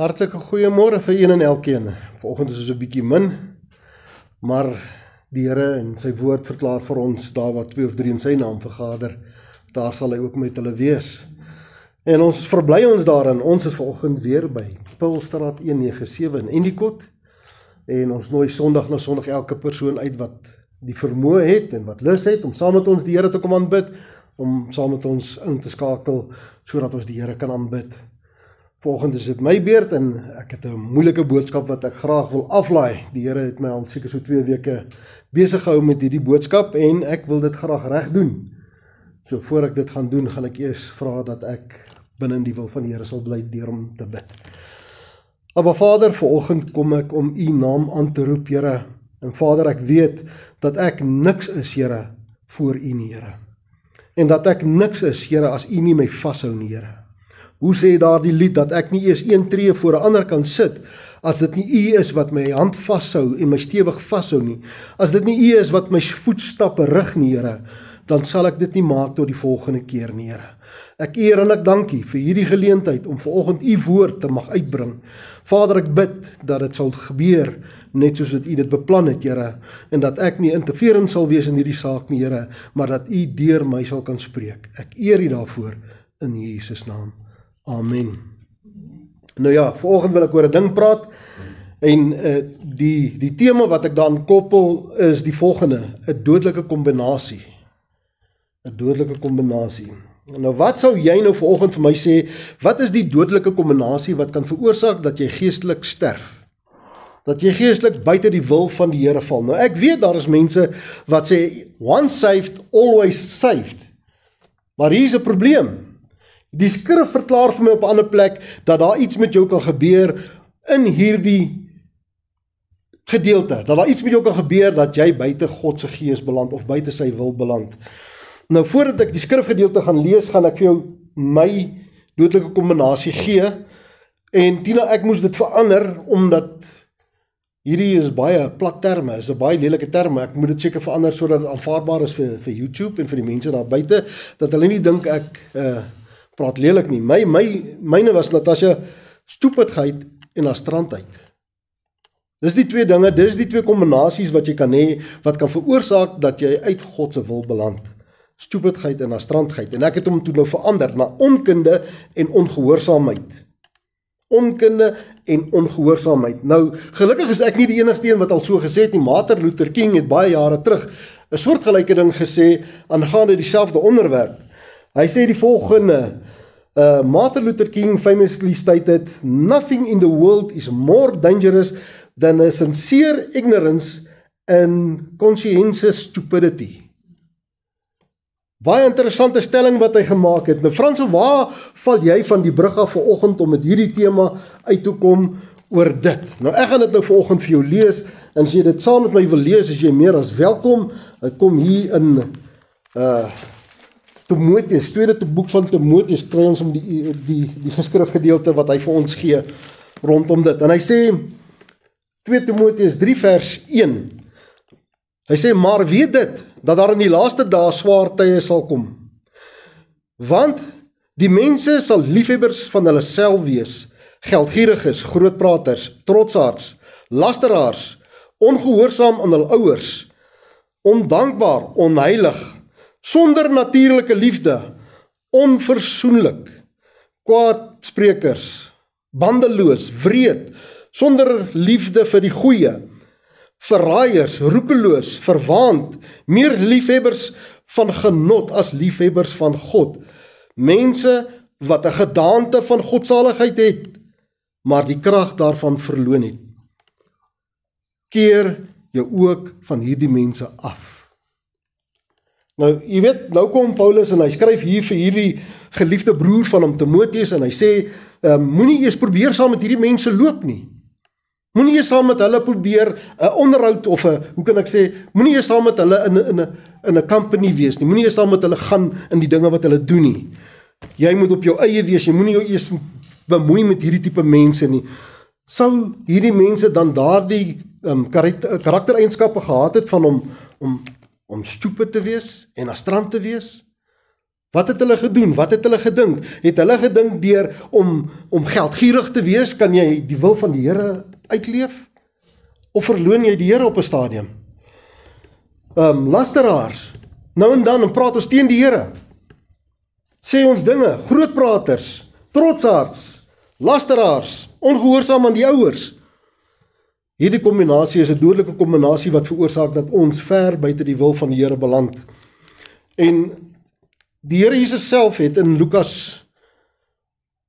Hartlike goeiemôre vir een en elkeen. Vanoggend is ons 'n bietjie min, maar die Here en sy woord verklaar vir ons, daar wat 2 of 3 in sy naam vergader, daar sal hy ook met hulle wees. En ons verbly ons daarin. Ons is vanoggend weer by Pilstraat 197 in Endicott. En ons nooi Sondag na Sondag elke persoon uit wat die vermoë het en wat lus het om saam met ons die Here te kom aanbid, om saam met ons in te skakel sodat ons die Here kan aanbid. Vanoggend is dit my beurt en ek het 'n moeilike boodskap wat ek graag wil aflaai. Die Here het my al seker so 2 weke besig gehou met hierdie boodskap en ek wil dit graag reg doen. So voor ek dit gaan doen, gaan ek eers vra dat ek binne in die wil van die Here sal bly deur om te bid. Aba Vader, vanoggend kom ek om U naam aan te roep, Here. En Vader, ek weet dat ek niks is, Here, voor U nie, Here. En dat ek niks is, Here, as U nie my vashou nie, Here. Hoe sê daar die lied dat ek nie eers 1 tree voor 'n ander kan sit, as dit nie U is wat my hand vashou en my stewig vashou nie, as dit nie U is wat my voetstappe rig nie, Here, dan sal ek dit nie maak tot die volgende keer nie, Here. Ek eer en ek dank U vir hierdie geleentheid om vanoggend U woord te mag uitbring. Vader, ek bid dat dit sal gebeur net soos wat U dit beplan het, Here, en dat ek nie interferend sal wees in hierdie saak nie, Here, maar dat U deur my sal kan spreek. Ek eer U daarvoor in Jesus naam. Amen. Nou ja, vanoggend wil ek oor 'n ding praat en die tema wat ek daaraan koppel is die volgende: 'n dodelike kombinasie. 'n dodelike kombinasie. Nou wat sou jy nou vanoggend vir my sê, wat is die dodelike kombinasie wat kan veroorsaak dat jy geestelik sterf? Dat jy geestelik buite die wil van die Here val? Nou ek weet daar is mense wat sê, once saved, always saved. Maar hier is 'n probleem. Die skrif verklaar vir my op 'n ander plek dat daar iets met jou kan gebeur in hierdie gedeelte. Dat daar iets met jou kan gebeur dat jy buite God se gees beland of buite sy wil beland. Nou voordat ek die skrifgedeelte gaan lees, gaan ek vir jou my dodelike kombinasie gee. En Tina, ek moes dit verander omdat hierdie is baie plat terme, is 'n baie lelike terme. Ek moet dit seker verander sodat dit aanvaarbaar is vir YouTube en vir die mense daar buite, dat hulle nie dink ek praat lelik nie. Myne was Natasha stoepigheid en astrandheid. Dis die 2 dinge, dis die 2 kombinasies wat jy kan hê, wat kan veroorsaak dat jy uit God se wil beland. Stoepigheid en astrandheid. En ek het hom toe nou verander na onkunde en ongehoorsaamheid. Onkunde en ongehoorsaamheid. Nou, gelukkig is ek nie die enigste een wat al so gesê het nie. Martin Luther King het baie jare terug 'n soortgelyke ding gesê aangaande dieselfde onderwerp. Hy sê die volgende: Martin Luther King famously stated, "Nothing in the world is more dangerous than a sincere ignorance and conscientious stupidity." Baie interessante stelling wat hy gemaak het. Nou Frans, waar val jy van die brug af vanoggend om met hierdie tema uit te kom oor dit? Nou ek gaan dit nou vanoggend vir jou lees, en as jy dit saam met my wil lees, is jy meer as welkom. Dit kom hier in Timoteus, tweede boek van Timoteus, kry ons om die geskrifgedeelte wat hy vir ons gee rondom dit. En hy sê, 2 Timoteus 3 vers 1, hy sê, maar weet dit, dat daar in die laaste dae swaar tye sal kom. Want die mense sal liefhebbers van hulle self wees, geldgieriges, grootpraters, trotsaards, lasteraars, ongehoorsaam aan hul ouers, ondankbaar, onheilig, sonder natuurlike liefde, onversoenlik, kwaadsprekers, bandeloos, wreed, sonder liefde vir die goeie, verraaiers, roekeloos, verwaand, meer liefhebbers van genot as liefhebbers van God. Mense wat 'n gedaante van godsaligheid het, maar die krag daarvan verloon het. Keer jou ook van hierdie mense af. Nou, jy weet, nou kom Paulus en hy skryf hier vir hierdie geliefde broer van hom, Timoteus, en hy sê, moenie eers probeer saam met hierdie mense loop nie. Moenie eers saam met hulle probeer 'n onderhoud of 'n, hoe kan ek sê, moenie eers saam met hulle in 'n company wees nie. Moenie eers saam met hulle gaan in die dinge wat hulle doen nie. Jy moet op jou eie wees, jy moenie jou eers bemoei met hierdie tipe mense nie. Sou hierdie mense dan daardie karaktereienskappe gehad het van om stupid te wees en astrant te wees? Wat het hulle gedoen? Wat het hulle gedink? Het hulle gedink deur om geldgierig te wees, kan jy die wil van die Here uitleef? Of verloon jy die Here op 'n stadium? Lasteraars, nou en dan praat ons teen die Here. Sê ons dinge, grootpraters, trotsaards, lasteraars, ongehoorsaam aan die ouers. Hierdie kombinasie is 'n dodelike kombinasie wat veroorsaak dat ons ver buite die wil van die Here beland. En die Here Jesus self het in Lukas,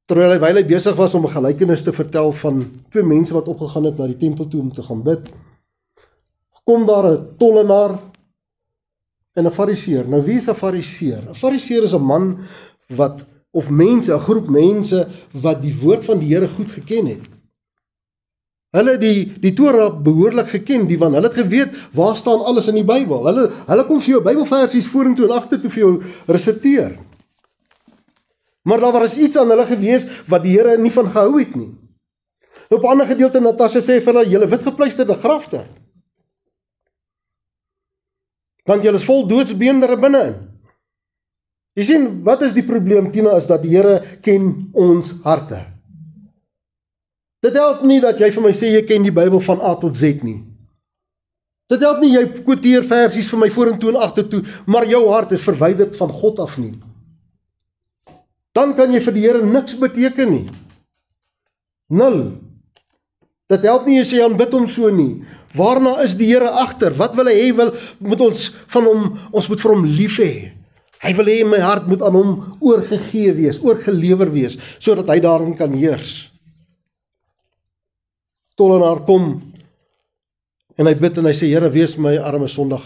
terwyl hy besig was om 'n gelykenis te vertel van twee mense wat opgegaan het na die tempel toe om te gaan bid, kom daar 'n tollenaar en 'n fariseer. Nou wie is 'n fariseer? 'n Fariseer is 'n man wat, of mense, 'n groep mense wat die woord van die Here goed geken het. Hulle die Torah behoorlik geken, hulle het geweet waar staan alles in die Bybel. Hulle kon vir jou Bybelversies vorentoe en agtertoe vir jou resiteer. Maar daar was iets aan hulle gewees wat die Here nie van gehou het nie. Op 'n ander gedeelte Natasha sê vir hulle, julle witgepluisterde grafte. Want julle is vol doodsbeendere binne-in. Jy sien, wat is die probleem, Tina, is dat die Here ken ons harte. Dit help nie dat jy vir my sê jy ken die Bybel van A tot Z nie. Dit help nie jy quoteer versies vir my vorentoe en agtertoe, maar jou hart is verwyderd van God af nie. Dan kan jy vir die Here niks beteken nie. 0. Dit help nie as jy aanbid hom so nie. Waarna is die Here agter? Wat wil hy hê? Moet ons van hom, ons moet vir hom lief hê. Hy wil hê my hart moet aan hom oorgegee wees, oorgelewer wees, sodat hy daarin kan heers. Tollenaar kom en hy bid en hy sê, Here, wees my arme sondag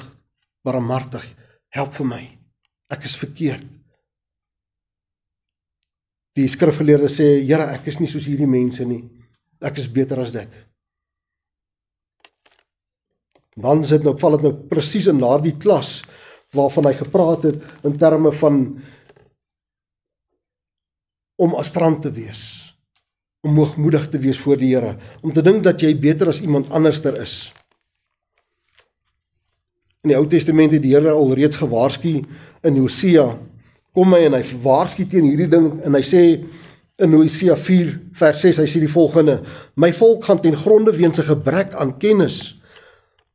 barmhartig, help vir my, ek is verkeerd. Die skrifgeleerde sê, Here, ek is nie soos hierdie mense nie, ek is beter as dit. Dan val het nou presies in daardie klas waarvan hy gepraat het in terme van om as strand te wees, om hoogmoedig te wees voor die Here, om te dink dat jy beter as iemand anderster is. In die Ou Testament het die Here alreeds gewaarsku in Hosea, kom hy en hy waarsku teen hierdie ding, en hy sê in Hosea 4 vers 6, hy sê die volgende, my volk gaan ten gronde weens 'n gebrek aan kennis,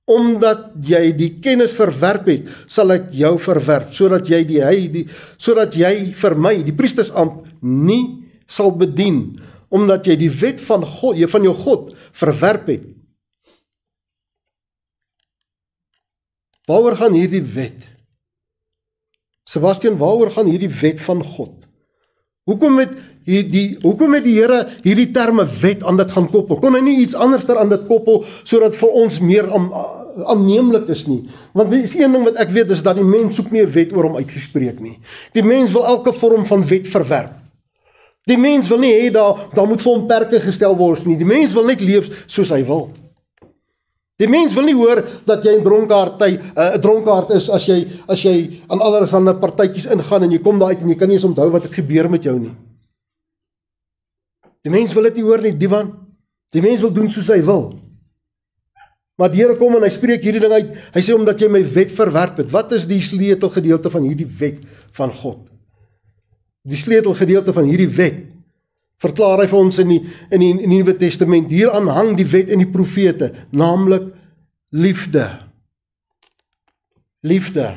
omdat jy die kennis verwerp het, sal ek jou verwerp, sodat jy vir my, die priestersambt, nie sal bedien, omdat jy die wet van jou God verwerp het. Waaroor gaan hierdie wet? Sebastian, waaroor gaan hierdie wet van God? Hoekom het die Here hierdie terme wet aan dit gaan koppel? Kon hy nie iets anders aan dit koppel, sodat vir ons meer aanneemlik is nie? Want die is een ding wat ek weet, is dat die mens soek nie 'n wet oor hom uitgespreek nie. Die mens wil elke vorm van wet verwerp. Die mens wil nie hê daar moet vir hom perke gestel word nie. Die mens wil net leef soos hy wil. Die mens wil nie hoor dat jy 'n dronkaard is as jy aan allerlei partytjies ingaan en jy kom daar uit en jy kan nie eens onthou wat het gebeur met jou nie. Die mens wil dit nie hoor nie, die mens wil doen soos hy wil. Maar die Here kom en hy spreek hierdie ding uit. Hy sê, omdat jy my wet verwerp het. Wat is die sleutelgedeelte van hierdie wet van God? Die sleutelgedeelte van hierdie wet verklaar hy vir ons in die Nuwe Testament. Hieraan hang die wet en die profete, naamlik liefde. Liefde.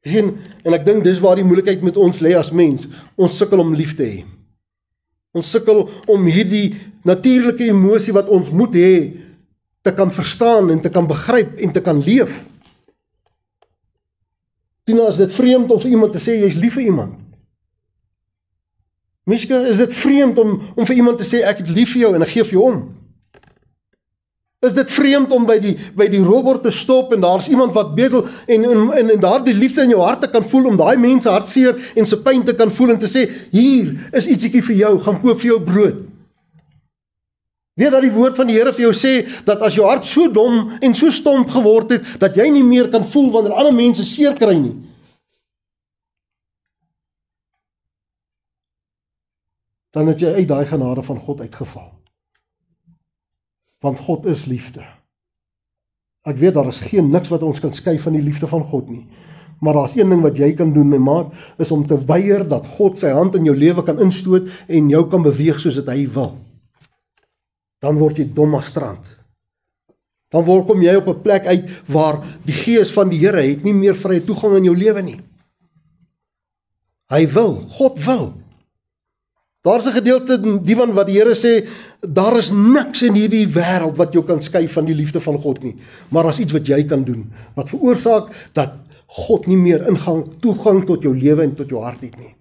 En ek dink dis waar die moeilikheid met ons lê as mens. Ons sukkel om lief te hê. Ons sukkel om hierdie natuurlike emosie wat ons moet hê, te kan verstaan en te kan begryp en te kan leef. Tina, is dit vreemd om vir iemand te sê, jy is lief vir iemand? Mishka, is dit vreemd om vir iemand te sê, ek het lief vir jou en ek gee vir jou om? Is dit vreemd om by die robot te stop en daar is iemand wat bedel en daar die liefde in jou hart te kan voel, om daai mense hartseer en sy pyn te kan voel en te sê, hier is ietsiekie vir jou, gaan koop vir jou brood. Weet dat die woord van die Here vir jou sê, dat as jou hart so dom en so stomp geword het, dat jy nie meer kan voel wanneer ander mense seer kry nie. Dan het jy uit daai genade van God uitgeval. Want God is liefde. Ek weet daar is niks wat ons kan skei van die liefde van God nie. Maar daar's een ding wat jy kan doen, my maat, is om te weier dat God sy hand in jou lewe kan instoot en jou kan beweeg soos dit hy wil. Dan word jy dom as strand. Dan kom jy op 'n plek uit waar die gees van die Here het nie meer vrye toegang in jou lewe nie. Hy wil, God wil. Daar's 'n gedeelte Divan wat die Here sê, daar is niks in hierdie wêreld wat jou kan skei van die liefde van God nie. Maar daar's iets wat jy kan doen, wat veroorsaak dat God nie meer toegang tot jou lewe en tot jou hart het nie.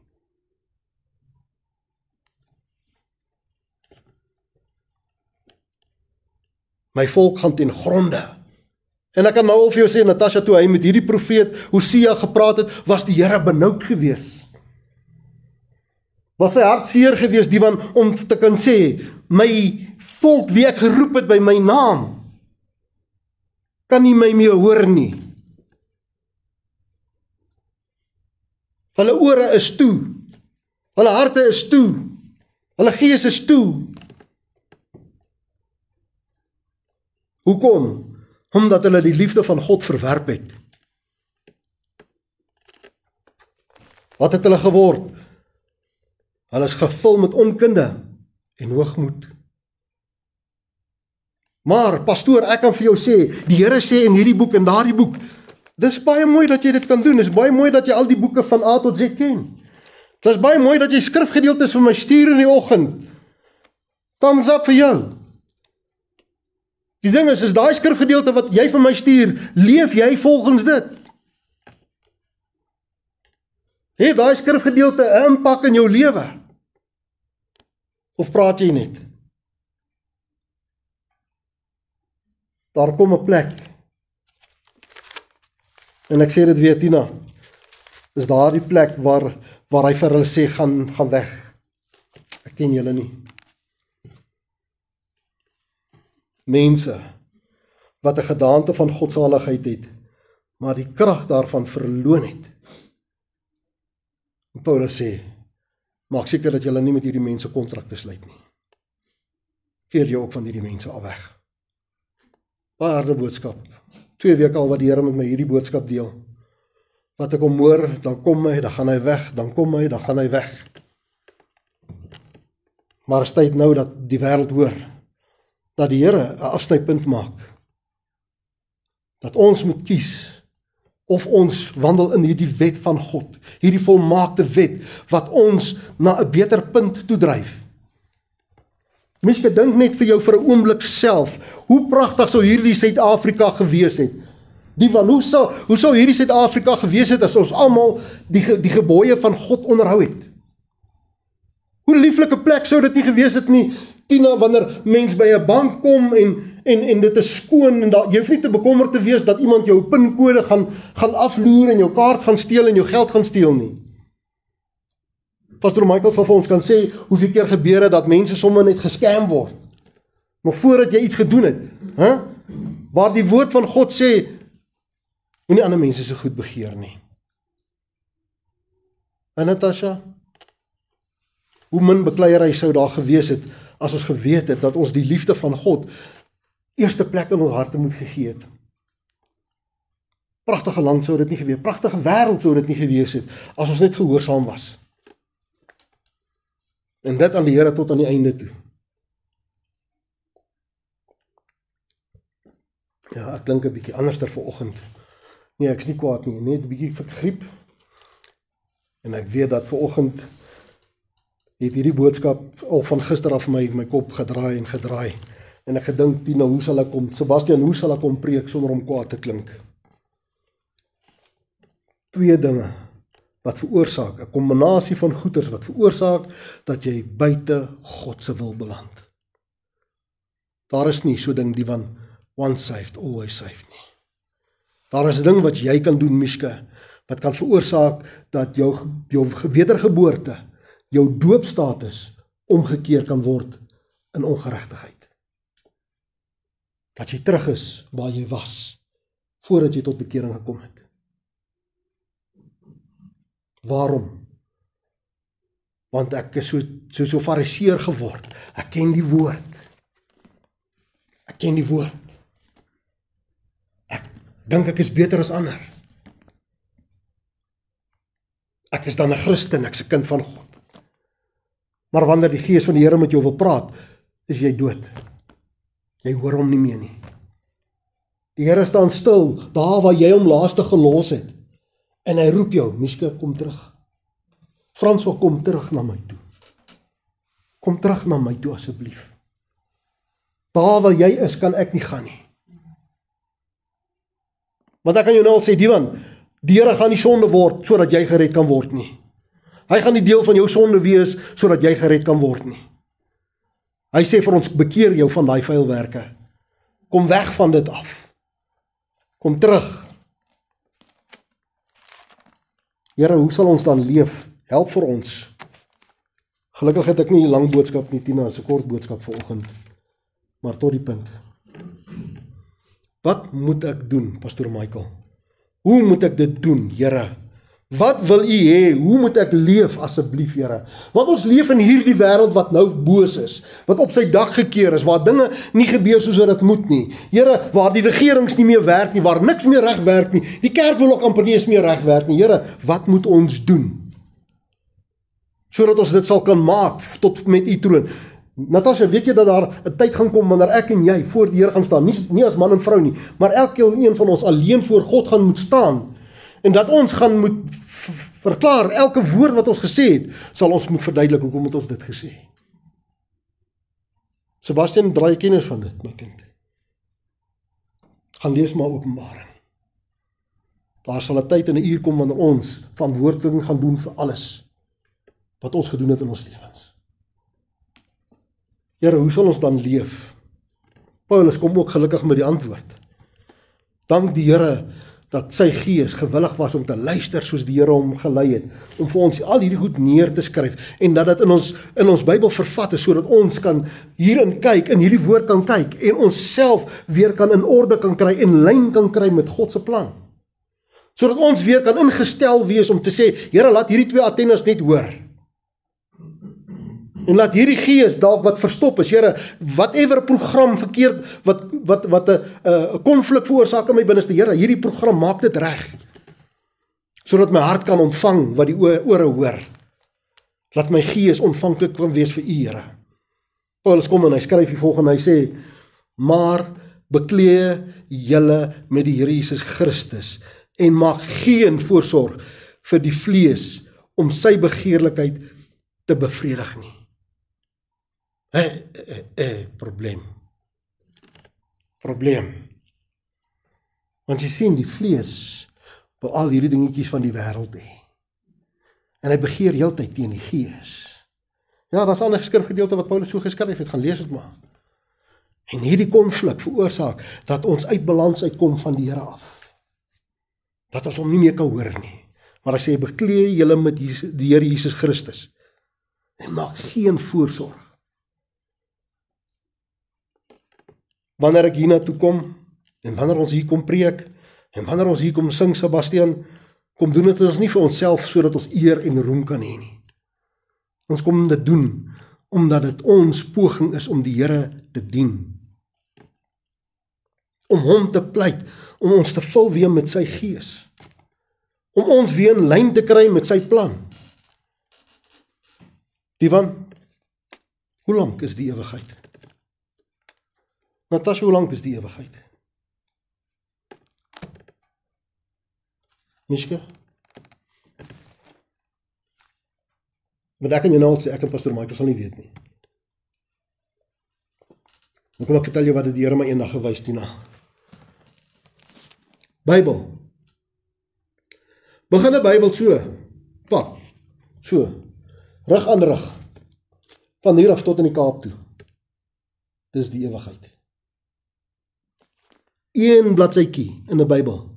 My volk gaan ten gronde. En ek kan nou al vir jou sê, Natasha, toe hy met hierdie profeet Hosea gepraat het, was die Here benoud gewees. Was sy hart seer gewees, Divan, om te kan sê, my volk wie ek geroep het by my naam, kan nie my meer hoor nie. Hulle ore is toe, hulle harte is toe, hulle gees is toe. Hoekom? Omdat hulle die liefde van God verwerp het. Wat het hulle geword? Hulle is gevul met onkunde en hoogmoed. Maar, pastoor, ek kan vir jou sê, die Here sê in hierdie boek en daardie boek, dis baie mooi dat jy dit kan doen, dis baie mooi dat jy al die boeke van A tot Z ken. Dis baie mooi dat jy skrifgedeeltes vir my stuur in die oggend. Thumbs up vir jou. Die ding is daai skrifgedeelte wat jy vir my stuur, leef jy volgens dit? Het daai skrifgedeelte 'n impak in jou lewe? Of praat jy net? Daar kom 'n plek, en ek sê dit weer, Tina, is daar die plek waar hy vir hulle sê, gaan weg. Ek ken julle nie. Mense wat 'n gedaante van godsaligheid het, maar die krag daarvan verloon het. En Paulus sê, maak seker dat julle nie met hierdie mense kontrakte sluit nie. Keer jou ook van hierdie mense al weg. Baie harde boodskap. 2 weke al wat die Here met my hierdie boodskap deel. Wat ek hom hoor, dan kom hy, dan gaan hy weg, dan kom hy, dan gaan hy weg. Maar is tyd nou dat die wêreld hoor, dat die Here 'n afsnypunt maak. Dat ons moet kies, of ons wandel in hierdie wet van God, hierdie volmaakte wet, wat ons na 'n beter punt toe dryf. Miskien dink net vir jou vir 'n oomblik self, hoe pragtig sou hierdie Suid-Afrika gewees het. Hoe sou hierdie Suid-Afrika gewees het as ons almal die gebooie van God onderhou het? Hoe lieflike plek sou dit nie gewees het nie, Tina, wanneer mens by 'n bank kom en dit is skoon en jy hoef nie te bekommerd te wees dat iemand jou pinkode gaan afloer en jou kaart gaan steel en jou geld gaan steel nie. Pastor Michael sal vir ons kan sê hoeveel keer gebeur het dat mense sommer net gescam word, nog voordat jy iets gedoen het, waar die woord van God sê, moenie ander mense so goed begeer nie. En Natasha, hoe min bekleierery sou daar gewees het, as ons geweet het, dat ons die liefde van God, eerste plek in ons harte moet gegee het. Pragtige land sou dit nie gewees, pragtige wêreld sou dit nie gewees het, as ons net gehoorsaam was. En dit aan die Here tot aan die einde toe. Ja, ek klink 'n bietjie anderster vanoggend. Nee, ek is nie kwaad nie, net 'n bietjie vergriep. En ek weet dat vanoggend het hierdie boodskap al van gister af my kop gedraai en gedraai. En ek gedink, Tina, hoe sal ek kom, Sebastian, hoe sal ek kom preek sonder om kwaad te klink? 2 dinge wat veroorsaak, 'n kombinasie van goeters wat veroorsaak dat jy buite God se wil beland. Daar is nie so ding die van once saved, always saved nie. Daar is 'n ding wat jy kan doen, Mishke, wat kan veroorsaak dat jou wedergeboorte, jou doopstatus omgekeer kan word in ongeregtigheid. Dat jy terug is waar jy was, voordat jy tot bekering gekom het. Waarom? Want ek is so fariseer geword. Ek ken die woord. Ek ken die woord. Ek dink ek is beter as ander. Ek is dan 'n Christen, ek's 'n kind van God. Maar wanneer die Gees van die Here met jou wil praat, is jy dood. Jy hoor hom nie meer nie. Die Here staan stil, daar waar jy hom laaste gelos het. En hy roep jou, Miska, kom terug. François, kom terug na my toe. Kom terug na my toe asseblief. Daar waar jy is, kan ek nie gaan nie. Want ek kan jou nou al sê, die Here gaan nie sonde word, sodat jy gered kan word nie. Hy gaan nie deel van jou sonde wees, sodat jy gered kan word nie. Hy sê vir ons, bekeer jou van daai vuil werke. Kom weg van dit af. Kom terug. Here, hoe sal ons dan leef? Help vir ons. Gelukkig het ek nie 'n lang boodskap nie, Tina, is 'n kort boodskap vanoggend. Maar tot die punt. Wat moet ek doen, Pastor Michael? Hoe moet ek dit doen, Here? Wat wil U hê? Hoe moet ek leef asseblief, Here? Want ons leef in hierdie wêreld wat nou boos is, wat op sy dak gekeer is, waar dinge nie gebeur soos dit moet nie. Here, waar die regerings nie meer werk nie, waar niks meer reg werk nie, die kerk wil ook amper nie eens meer reg werk nie. Here, wat moet ons doen? Sodat ons dit sal kan maak tot met U troon. Natasha, weet jy dat daar 'n tyd gaan kom wanneer ek en jy voor die Here gaan staan, nie as man en vrou nie, maar elkeen van ons alleen voor God gaan moet staan, en dat ons gaan moet verklaar, elke woord wat ons gesê het, sal ons moet verduidelik hoekom het ons dit gesê. Sebastian, draai kennis van dit, my kind. Gaan lees maar Openbaring. Daar sal 'n tyd en 'n uur kom wanneer ons verantwoordelik gaan doen vir alles wat ons gedoen het in ons lewens. Here, hoe sal ons dan leef? Paulus kom ook gelukkig met die antwoord. Dank die Here dat sy Gees gewillig was om te luister soos die Here hom gelei het, om vir ons al hierdie goed neer te skryf, en dat dit in ons Bybel vervat is, sodat ons kan hierin kyk, in hierdie woord kan kyk, en ons self weer kan in orde kan kry, en lyn kan kry met God se plan. Sodat ons weer kan ingestel wees om te sê, Here, laat hierdie twee antennes net hoor. En laat hierdie gees dalk wat verstop is, Here, whatever program verkeerd, wat 'n konflik veroorsaak in my binneste, Here, hierdie program maak dit reg. Sodat my hart kan ontvang wat die ore hoor. Laat my gees ontvanklik kan wees vir U, Here. Paulus kom en hy skryf die volgende, hy sê, maar beklee julle met die Here Jesus Christus, en maak geen voorsorg vir die vlees, om sy begeerlikheid te bevredig nie. Probleem. Want jy sien, die vlees wil al hierdie dingetjies van die wêreld hê. En hy begeer heeltyd teen die gees. Ja, daar's 'n ander skrifgedeelte wat Paulus so geskryf het, gaan lees dit maar. En hierdie konflik veroorsaak dat ons uit balans uitkom van die Here af. Dat ons hom nie meer kan hoor nie. Maar hy sê, beklee julle met die Here Jesus Christus. En maak geen voorsorg. Wanneer ek hiernatoe kom, en wanneer ons hier kom preek, en wanneer ons hier kom sing, Sebastian, kom doen dit ons nie vir onsself, sodat ons eer en roem kan hê nie. Ons kom dit doen, omdat dit ons poging is om die Here te dien. Om hom te pleit, om ons te vul weer met sy gees. Om ons weer in lyn te kry met sy plan. Divan, hoe lank is die ewigheid? Natasha, hoe lank is die ewigheid? Mishka? Want ek kan jou nou al sê, ek en Pastor Michael sal nie weet nie. Nou kom ek vertel jou wat het die Here my eendag gewys, Tina. Bybel. Begin 'n Bybel so, pak, so, rug aan rug, van hier af tot in die Kaap toe. Dis die ewigheid. Een bladsytjie in 'n Bybel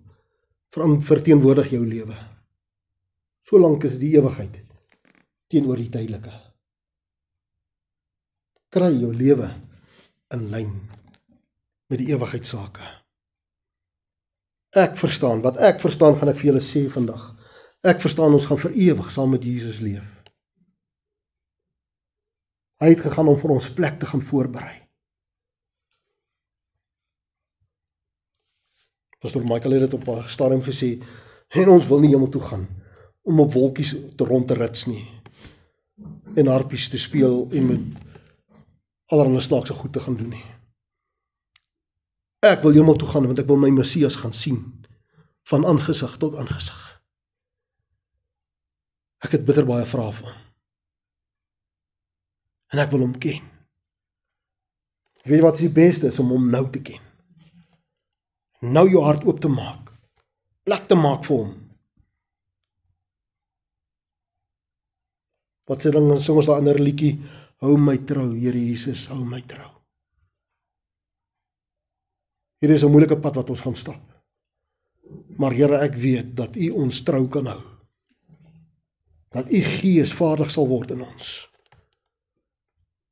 verteenwoordig jou lewe. So lank is die ewigheid teenoor die tydelike. Kry jou lewe in lyn met die ewigheidsake. Ek verstaan, wat ek verstaan gaan ek vir julle sê vandag. Ek verstaan ons gaan vir ewig saam met Jesus leef. Hy het gegaan om vir ons plek te gaan voorberei. Pastor Michael het dit op 'n stadium gesê, en ons wil nie hemel toe gaan, om op wolkies rond te rits nie, en harpies te speel en met allerlei snaakse goed te gaan doen nie. Ek wil hemel toe gaan, want ek wil my Messias gaan sien, van aangesig tot aangesig. Ek het bitter baie vrae vir hom. En ek wil hom ken. Weet jy wat is die beste is om hom nou te ken? Nou jou hart oop te maak, plek te maak vir hom. Wat sê dan soms daai ander liedjie, hou my trou, Here Jesus, hou my trou. Hier is 'n moeilike pad wat ons gaan stap. Maar Here, ek weet dat U ons trou kan hou. Dat U Gees vaardig sal word in ons.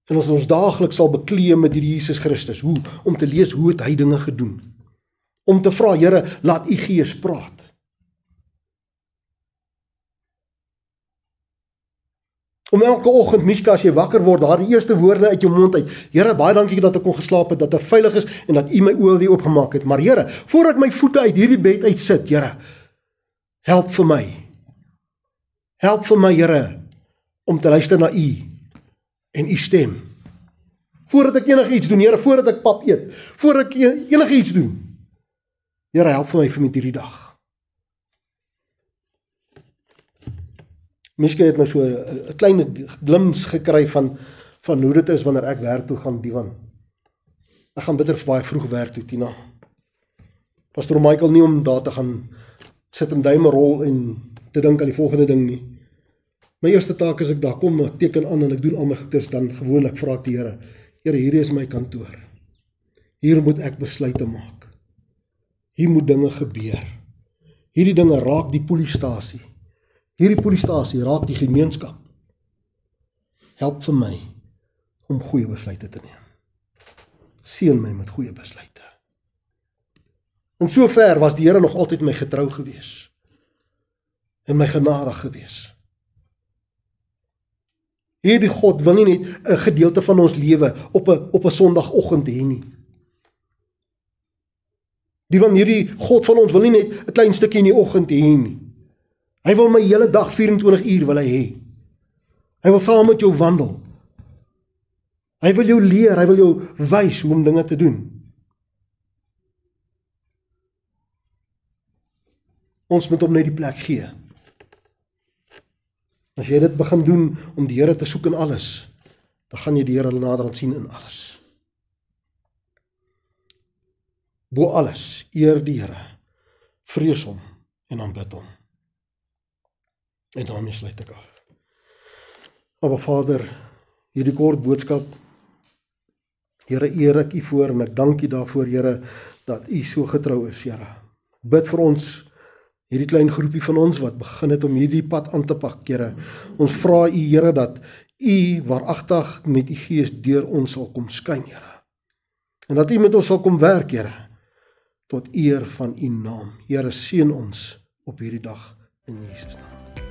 En ons daagliks sal bekleë met hierdie Jesus Christus. Hoe? Om te lees hoe het hy dinge gedoen. Om te vra, Here, laat U Gees praat. Om elke oggend, Miska, as jy wakker word, daar die eerste woorde uit jou mond uit, Here, baie dankie dat ek kon geslaap het, dat ek veilig is, en dat U my oë weer oopgemaak het. Maar Here, voordat my voete uit hierdie bed uit sit, Here, help vir my. Help vir my, Here, om te luister na U en U stem. Voordat ek enigiets doen, Here, voordat ek pap eet, voordat ek enigiets doen, Here, help vir my met hierdie dag. Miskien het my so 'n klein glimps gekry van hoe dit is wanneer ek werk toe gaan, Divan. Ek gaan bitter baie vroeg werk toe, Tina. Pastor Michael nie om daar te gaan sit en duime rol en te dink aan die volgende ding nie. My eerste taak is ek daar kom, ek teken aan en ek doen al my goeders, dan gewoonlik vra ek die Here, Here, hier is my kantoor. Hier moet ek besluite maak. Hier moet dinge gebeur. Hierdie dinge raak die polisiestasie. Hierdie polisiestasie raak die gemeenskap. Help vir my om goeie besluite te neem. Seën my met goeie besluite. En sover was die Here nog altyd my getrou gewees. En my genadig gewees. Hierdie God wil nie net 'n gedeelte van ons lewe op 'n Sondagoggend hê nie. Hierdie God van ons wil nie net 'n klein stukkie in die oggend hê nie. Hy wil my hele dag 24 uur wil hy hê. Hy wil saam met jou wandel. Hy wil jou leer, hy wil jou wys hoe om dinge te doen. Ons moet hom net die plek gee. As jy dit begin doen om die Here te soek in alles, dan gaan jy die Here naderhand sien in alles. Bo alles, eer die Here, vrees hom en aanbid hom. En daarmee sluit ek af. Maar Vader, hierdie kort boodskap, Here, eer ek U voor en ek dank U daarvoor, Here, dat U so getrou is, Here. Bid vir ons, hierdie klein groepie van ons wat begin het om hierdie pad aan te pak, Here. Ons vra U, Here, dat U waaragtig met U Gees deur ons sal kom skyn, Here. En dat U met ons sal kom werk, Here, tot eer van U naam. Here, seën ons op hierdie dag in Jesus naam.